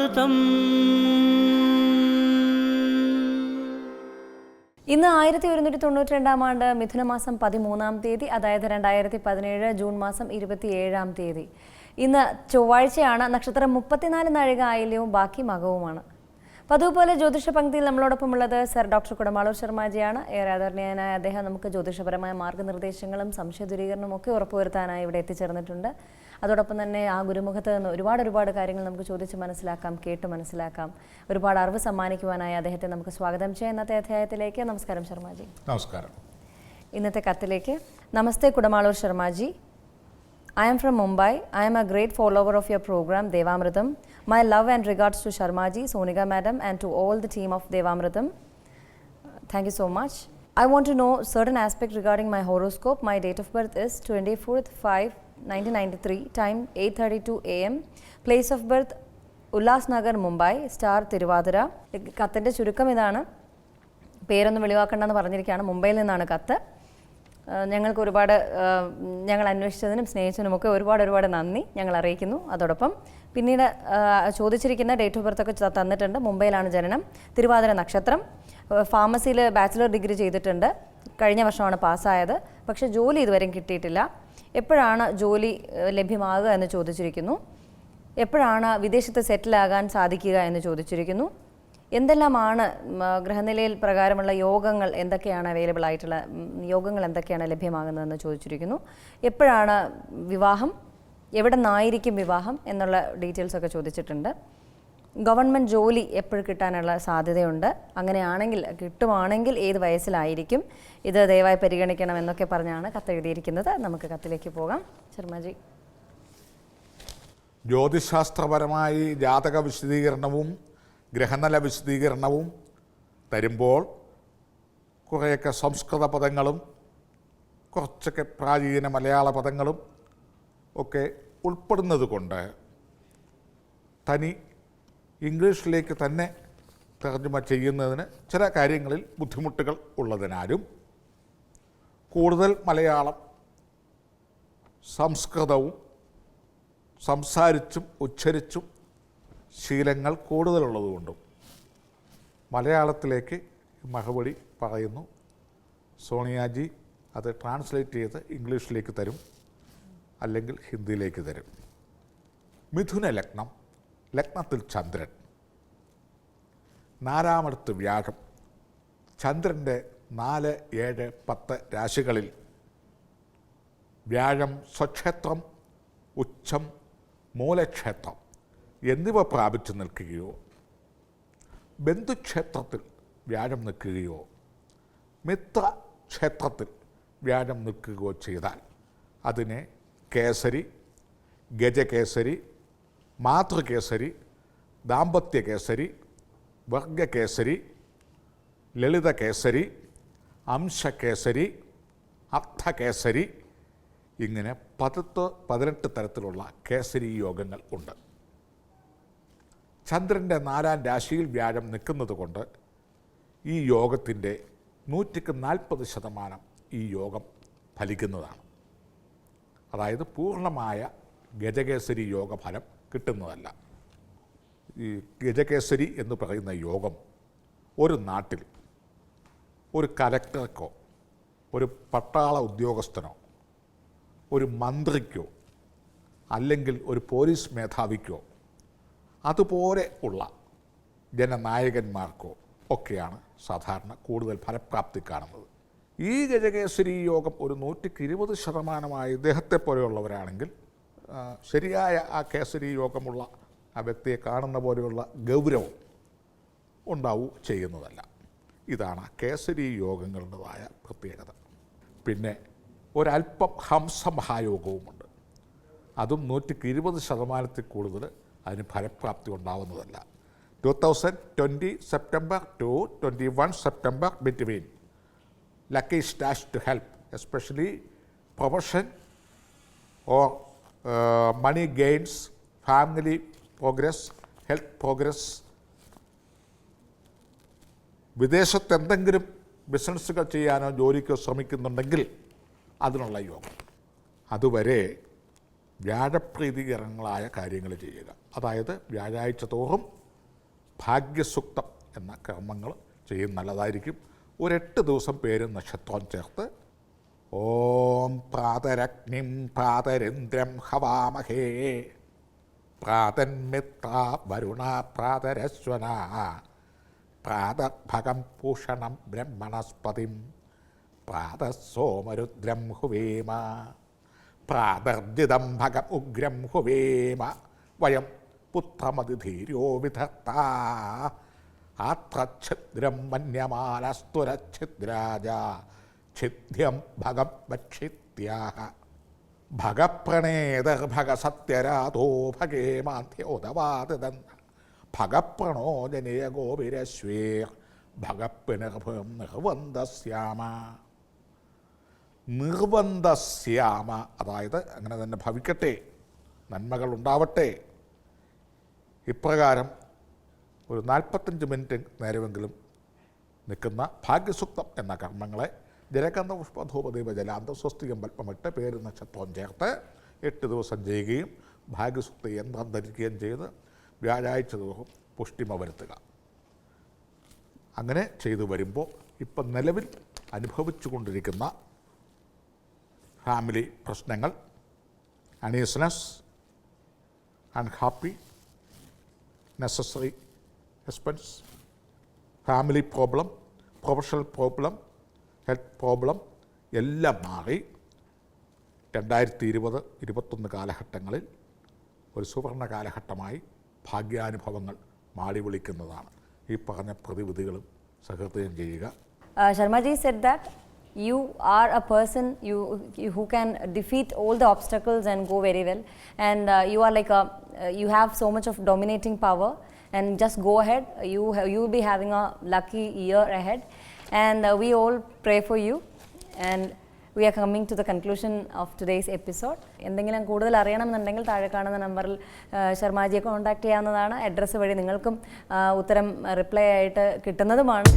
ദേവാമൃതം. ഇന്ന് 1192 ആണ്ട് മിഥുനമാസം 13-ാം തീയതി, അതായത് 2017 ജൂൺ മാസം 27-ാം തീയതി. ഇന്ന് ചൊവ്വാഴ്ചയാണ്. നക്ഷത്രം 34 നാഴിക ആയില്യവും ബാക്കി മകവുമാണ്. അപ്പോൾ അതുപോലെ ജ്യോതിഷ പങ്ക്തിയിൽ നമ്മളോടൊപ്പമുള്ളത് സർ ഡോക്ടർ കുടമാളൂർ ശർമാജിയാണ്. ഏറെ ആദരണീയനായ അദ്ദേഹം നമുക്ക് ജ്യോതിഷപരമായ മാർഗ്ഗനിർദ്ദേശങ്ങളും സംശയ ദൂരീകരണവും ഒക്കെ ഉറപ്പുവരുത്താനായി ഇവിടെ എത്തിച്ചേർന്നിട്ടുണ്ട്. അതോടൊപ്പം തന്നെ ആ ഗുരുമുഖത്ത് നിന്ന് ഒരുപാട് കാര്യങ്ങൾ നമുക്ക് ചോദിച്ച് മനസ്സിലാക്കാം, കേട്ട് മനസ്സിലാക്കാം. ഒരുപാട് അറിവ് സമ്മാനിക്കുവാനായി അദ്ദേഹത്തെ നമുക്ക് സ്വാഗതം ചെയ്യാം ഇന്നത്തെ അധ്യായത്തിലേക്ക്. നമസ്കാരം ശർമാജി. നമസ്കാരം. ഇന്നത്തെ കത്തിലേക്ക്. നമസ്തേ Kudamaloor Sharmaji. I am from Mumbai. I am a great follower of your program Devamritam. My love and regards to Sharmaji, Sonika madam and to all the team of Devamritam. Thank you so much. I want to know certain aspect regarding my horoscope. My date of birth is 24/5/1993, time 8:32 AM. Place of birth Ullasnagar, Mumbai, star Tiruvadira. കത്തിൻ്റെ ചുരുക്കം ഇതാണ്. പേരൊന്നും വെളിവാക്കണ്ടെന്ന് പറഞ്ഞിരിക്കുകയാണ്. മുംബൈയിൽ നിന്നാണ് കത്ത്. ഞങ്ങൾക്ക് ഞങ്ങൾ അന്വേഷിച്ചതിനും സ്നേഹിച്ചതിനുമൊക്കെ ഒരുപാട് നന്ദി ഞങ്ങൾ അറിയിക്കുന്നു. അതോടൊപ്പം പിന്നീട് ചോദിച്ചിരിക്കുന്ന ഡേറ്റ് ഓഫ് ബർത്ത് ഒക്കെ തന്നിട്ടുണ്ട്. മുംബൈയിലാണ് ജനനം, തിരുവാതിര നക്ഷത്രം, ഫാർമസിയിൽ ബാച്ചിലർ ഡിഗ്രി ചെയ്തിട്ടുണ്ട്, കഴിഞ്ഞ വർഷമാണ് പാസ്സായത്. പക്ഷേ ജോലി ഇതുവരെയും കിട്ടിയിട്ടില്ല. എപ്പോഴാണ് ജോലി ലഭ്യമാകുക എന്ന് ചോദിച്ചിരിക്കുന്നു. എപ്പോഴാണ് വിദേശത്ത് സെറ്റിലാകാൻ സാധിക്കുക എന്ന് ചോദിച്ചിരിക്കുന്നു. എന്തെല്ലാമാണ് ഗ്രഹനിലയിൽ പ്രകാരമുള്ള യോഗങ്ങൾ എന്തൊക്കെയാണ് അവൈലബിൾ ആയിട്ടുള്ള യോഗങ്ങൾ എന്തൊക്കെയാണ് ലഭ്യമാകുന്നതെന്ന് ചോദിച്ചിരിക്കുന്നു. എപ്പോഴാണ് വിവാഹം, എവിടെ നിന്നായിരിക്കും വിവാഹം എന്നുള്ള ഡീറ്റെയിൽസൊക്കെ ചോദിച്ചിട്ടുണ്ട്. ഗവൺമെൻറ് ജോലി എപ്പോഴും കിട്ടാനുള്ള സാധ്യതയുണ്ട്, അങ്ങനെയാണെങ്കിൽ കിട്ടുവാണെങ്കിൽ ഏത് വയസ്സിലായിരിക്കും, ഇത് ദയവായി പരിഗണിക്കണം എന്നൊക്കെ പറഞ്ഞാണ് കത്തെഴുതിയിരിക്കുന്നത്. നമുക്ക് കത്തിലേക്ക് പോകാം. ശർമാജി. ജ്യോതിശാസ്ത്രപരമായി ജാതക വിശദീകരണവും ഗ്രഹനില വിശദീകരണവും തരുമ്പോൾ കുറേയൊക്കെ സംസ്കൃത പദങ്ങളും കുറച്ചൊക്കെ പ്രാചീന മലയാള പദങ്ങളും ഒക്കെ ഉൾപ്പെടുന്നത് കൊണ്ട് തനി ഇംഗ്ലീഷിലേക്ക് തന്നെ തർജ്ജമ ചെയ്യുന്നതിന് ചില കാര്യങ്ങളിൽ ബുദ്ധിമുട്ടുകൾ ഉള്ളതിനാലും കൂടുതൽ മലയാളം സംസ്കൃതവും സംസാരിച്ചും ഉച്ചരിച്ചും ശീലങ്ങൾ കൂടുതലുള്ളതുകൊണ്ടും മലയാളത്തിലേക്ക് മറുപടി പറയുന്നു. സോണിയാജി അത് ട്രാൻസ്ലേറ്റ് ചെയ്ത് ഇംഗ്ലീഷിലേക്ക് തരും, അല്ലെങ്കിൽ ഹിന്ദിയിലേക്ക് തരും. മിഥുന ലഗ്നം, ലഗ്നത്തിൽ ചന്ദ്രൻ, 4-ാമടുത്ത് വ്യാഴം. ചന്ദ്രൻ്റെ 4, 7, 10 രാശികളിൽ വ്യാഴം സ്വക്ഷേത്രം, ഉച്ചം, മൂലക്ഷേത്രം എന്നിവ പ്രാപിച്ചു നിൽക്കുകയോ ബന്ധുക്ഷേത്രത്തിൽ വ്യാഴം നിൽക്കുകയോ മിത്രക്ഷേത്രത്തിൽ വ്യാഴം നിൽക്കുകയോ ചെയ്താൽ അതിനെ കേസരി, ഗജകേസരി, മാതൃകേസരി, ദാമ്പത്യകേസരി, വർഗകേസരി, ലളിതകേസരി, അംശകേസരി, അർത്ഥകേസരി, ഇങ്ങനെ 18 തരത്തിലുള്ള കേസരി യോഗങ്ങൾ ഉണ്ട്. ചന്ദ്രൻ്റെ 4-ാം രാശിയിൽ വ്യാഴം നിൽക്കുന്നത് കൊണ്ട് ഈ യോഗത്തിൻ്റെ 140% ഈ യോഗം ഫലിക്കുന്നതാണ്. അതായത് പൂർണ്ണമായ ഗജകേസരി യോഗഫലം കിട്ടുന്നതല്ല. ഈ ഗജകേസരി എന്ന് പറയുന്ന യോഗം ഒരു നാട്ടിൽ ഒരു കലക്ടർക്കോ ഒരു പട്ടാള ഉദ്യോഗസ്ഥനോ ഒരു മന്ത്രിക്കോ അല്ലെങ്കിൽ ഒരു പോലീസ് മേധാവിക്കോ അതുപോലെ ഉള്ള ജനനായകന്മാർക്കോ ഒക്കെയാണ് സാധാരണ കൂടുതൽ ഫലപ്രാപ്തി കാണുന്നത്. ഈ ഗജകേസരി യോഗം ഒരു 120% ഇദ്ദേഹത്തെ പോലെയുള്ളവരാണെങ്കിൽ ശരിയായ ആ കേസരി യോഗമുള്ള ആ വ്യക്തിയെ കാണുന്ന പോലെയുള്ള ഗൗരവം ചെയ്യുന്നതല്ല. ഇതാണ് കേസരി യോഗങ്ങളുടേതായ പ്രത്യേകത. പിന്നെ ഒരല്പം ഹംസമഹായോഗവുമുണ്ട്. അതും 120% കൂടുതൽ അതിന് ഫലപ്രാപ്തി ഉണ്ടാവുന്നതല്ല. 2020 September to 21 September between lucky stars to help, especially profession or money gains, family progress, health progress. വിദേശത്ത് എന്തെങ്കിലും ബിസിനസ്സുകൾ ചെയ്യാനോ ജോലിക്കോ ശ്രമിക്കുന്നുണ്ടെങ്കിൽ അതിനുള്ള യോഗം. അതുവരെ വ്യാഴപ്രീതികരങ്ങളായ കാര്യങ്ങൾ ചെയ്യുക. അതായത് വ്യാഴാഴ്ച തോറും ഭാഗ്യസുക്തം എന്ന കർമ്മങ്ങൾ ചെയ്യുന്ന നല്ലതായിരിക്കും. ഒരു 8 ദിവസം പേരും നക്ഷത്രവും ചേർത്ത് ഓം പ്രാതരഗ്നിം പ്രാതരിന്ദ്രം ഹവാമഹേ പ്രാതന്മിത്ര വരുണ പ്രാതരശ്വന പ്രാതഭകം പൂഷണം ബ്രഹ്മണസ്പതിം പ്രാതസോമരുദ്രം ഹുവേമ പ്രാതർജിതം ഭഗം ഉഗ്രം ഹുവേമ വയം പുത്രമതിധീര്യോ വിധത്ത ആത്രഛിദ്രം മന്യമാനസ്തുരഛിദ്രാജ ഛിദ്യം ഭഗം ഭക്ഷിത്യാഹ ഭഗപ്രണേതർ ഭഗസത്യരാതോ ഭഗേമാധ്യോദവാദിതൻ ഭഗപ്രണോജനീയ ഗോപിരശ്വേർ ഭഗപ്പിനിർഭം നിർവന്തസ്യാമ. നിർവന്തസ്യാമ അതായത് അങ്ങനെ തന്നെ ഭവിക്കട്ടെ, നന്മകൾ ഉണ്ടാവട്ടെ. ഇപ്രകാരം ഒരു 45 മിനിറ്റ് നേരമെങ്കിലും നിൽക്കുന്ന ഭാഗ്യസുക്തം എന്ന കർമ്മങ്ങളെ ജലകന്ധ പുഷ്പധൂപദീപ ജലാന്ത സ്വസ്തികം പൽപ്പമിട്ട് പേര് നക്ഷത്രവും ചേർത്ത് 8 ദിവസം ചെയ്യുകയും ഭാഗ്യസുക്ത യന്ത്രം ധരിക്കുകയും ചെയ്ത് വ്യാഴാഴ്ച തോറും പുഷ്ടിമ വരുത്തുക. അങ്ങനെ ചെയ്തു വരുമ്പോൾ ഇപ്പം നിലവിൽ അനുഭവിച്ചു കൊണ്ടിരിക്കുന്ന ഫാമിലി പ്രശ്നങ്ങൾ, uneasiness, unhappy, necessary expense, family problem, professional problem, health problem എല്ലാം മാറി 2020-21 കാലഘട്ടങ്ങളിൽ ഒരു സുവർണ കാലഘട്ടമായി ഭാഗ്യാനുഭവങ്ങൾ മാടി വിളിക്കുന്നതാണ്. ഈ പറഞ്ഞ പ്രതിവിധികളും സഹൃദയം ചെയ്യുക. Sharma ji said that you are a person who can defeat all the obstacles and go very well, and you are like you have so much of dominating power, and just go ahead. You will be having a lucky year ahead, and we all pray for you. And we are coming to the conclusion of today's episode. എന്തെങ്കിലും കൂടുതൽ അറിയണമെന്നുണ്ടെങ്കിൽ താഴെ കാണുന്ന നമ്പറിൽ ശർമാജിയെ contact ചെയ്യാവുന്നതാണ്. Address വഴി നിങ്ങൾക്കും ഉത്തരം റിപ്ലൈ ആയിട്ട് കിട്ടുന്നതുമാണ്.